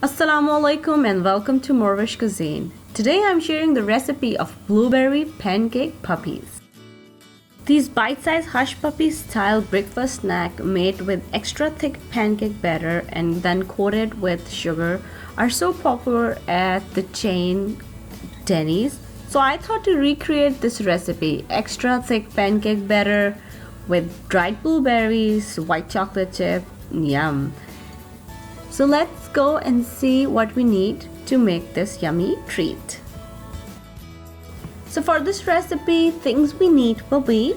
Assalamu alaikum and welcome to morEwish cuisine. Today I'm sharing the recipe of blueberry pancake puppies. These bite-sized hush puppy style breakfast snack made with extra thick pancake batter and then coated with sugar are so popular at the chain Denny's. So I thought to recreate this recipe, extra thick pancake batter with dried blueberries, white chocolate chip, yum. So let's go and see what we need to make this yummy treat. So for this recipe, things we need will be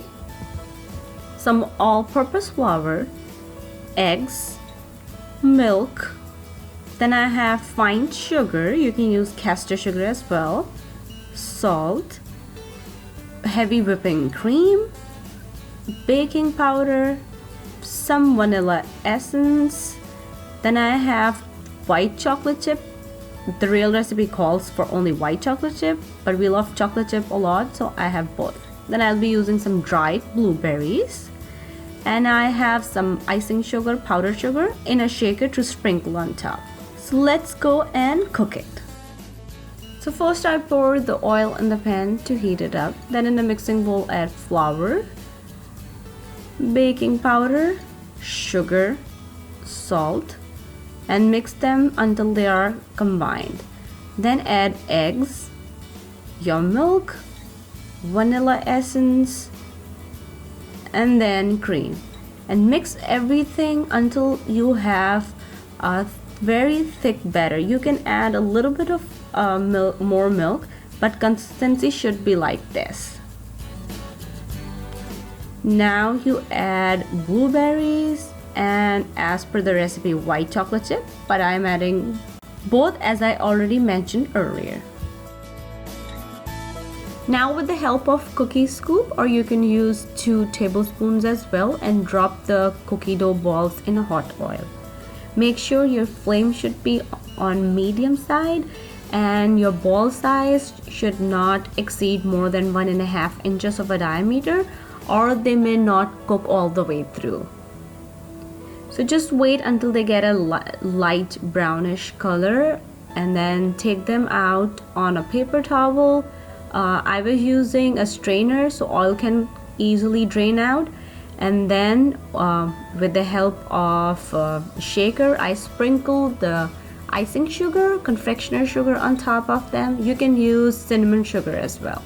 some all-purpose flour, eggs, milk, then I have fine sugar, you can use caster sugar as well, salt, heavy whipping cream, baking powder, some vanilla essence, then I have white chocolate chip. The real recipe calls for only white chocolate chip, but we love chocolate chip a lot, so I have both. Then I'll be using some dried blueberries, and I have some icing sugar, powdered sugar, in a shaker to sprinkle on top. So let's go and cook it. So first I pour the oil in the pan to heat it up. Then in the mixing bowl add flour, baking powder, sugar, salt, and mix them until they are combined. Then add eggs, your milk, vanilla essence, and then cream, and mix everything until you have a very thick batter. You can add a little bit of more milk, but consistency should be like this. Now you add blueberries and, as per the recipe, white chocolate chip, but I'm adding both as I already mentioned earlier. Now with the help of cookie scoop, or you can use 2 tablespoons as well, and drop the cookie dough balls in a hot oil. Make sure your flame should be on medium side and your ball size should not exceed more than 1.5 inches of a diameter, or they may not cook all the way through. So just wait until they get a light brownish color and then take them out on a paper towel. I was using a strainer so oil can easily drain out, and then with the help of a shaker I sprinkle the icing sugar, confectioner sugar on top of them. You can use cinnamon sugar as well.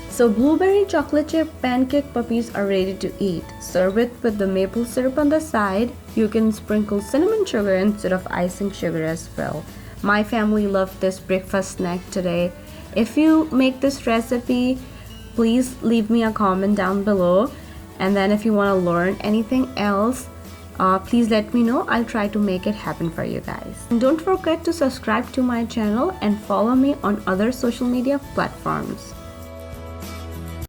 So blueberry chocolate chip pancake puppies are ready to eat. Serve it with the maple syrup on the side. You can sprinkle cinnamon sugar instead of icing sugar as well. My family loved this breakfast snack today. If you make this recipe, please leave me a comment down below. And then if you want to learn anything else, please let me know. I'll try to make it happen for you guys. And don't forget to subscribe to my channel and follow me on other social media platforms.